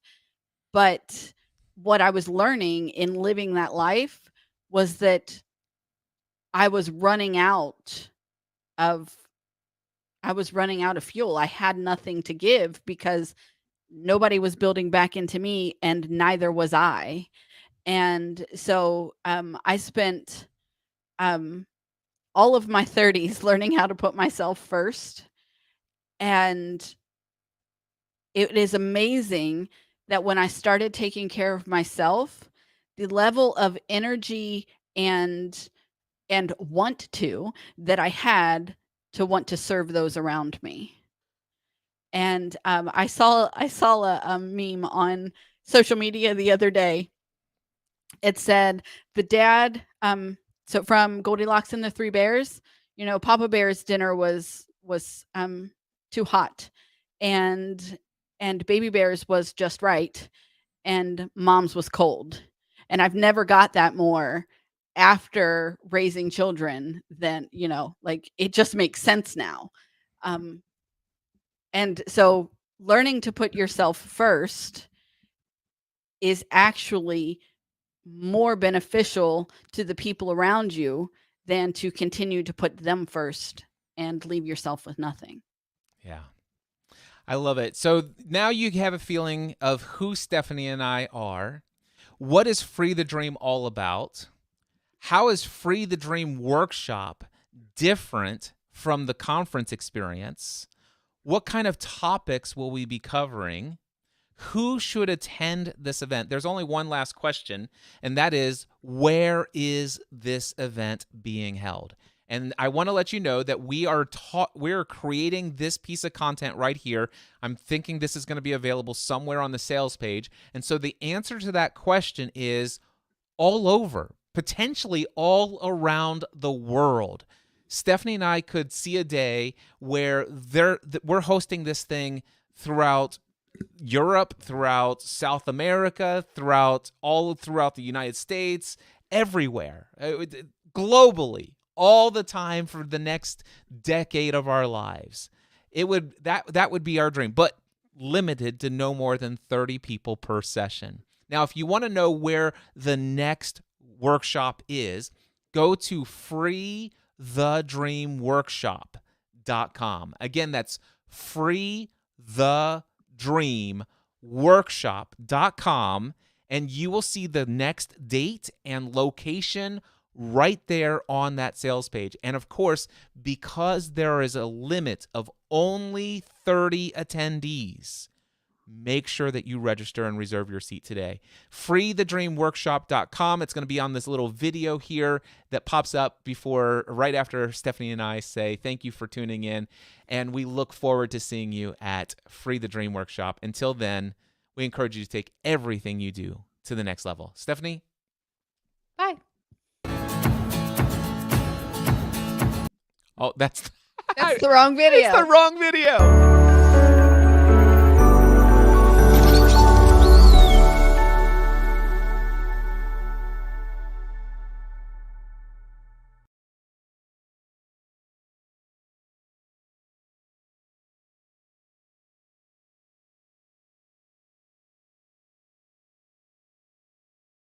But what I was learning in living that life was that I was running out of fuel. I had nothing to give because nobody was building back into me, and neither was I. And so I spent all of my 30s learning how to put myself first. And it is amazing that when I started taking care of myself, the level of energy and want to that I had to want to serve those around me. And I saw a meme on social media the other day. It said the dad, so from Goldilocks and the Three Bears, Papa Bear's dinner was too hot, and Baby Bear's was just right, and Mom's was cold. And I've never got that more after raising children than, like, it just makes sense now. And so learning to put yourself first is actually more beneficial to the people around you than to continue to put them first and leave yourself with nothing. Yeah. I love it. So now you have a feeling of who Stephanie and I are. What is Free the Dream all about? How is Free the Dream workshop different from the conference experience? What kind of topics will we be covering? Who should attend this event? There's only one last question, and that is, where is this event being held? And I want to let you know that we're creating this piece of content right here. I'm thinking this is going to be available somewhere on the sales page. And so the answer to that question is all over, potentially all around the world. Stephanie and I could see a day where we're hosting this thing throughout Europe, throughout South America, throughout the United States, everywhere, globally, all the time for the next decade of our lives. That would be our dream, but limited to no more than 30 people per session. Now, if you want to know where the next workshop is, go to freethedreamworkshop.com. Again, that's freethedreamworkshop.com, and you will see the next date and location right there on that sales page. And of course, because there is a limit of only 30 attendees, make sure that you register and reserve your seat today. freethedreamworkshop.com. It's going to be on this little video here that pops up right after Stephanie and I say thank you for tuning in. And we look forward to seeing you at Free the Dream Workshop. Until then, we encourage you to take everything you do to the next level. Stephanie? Bye. Oh, that's the wrong video. It's the wrong video.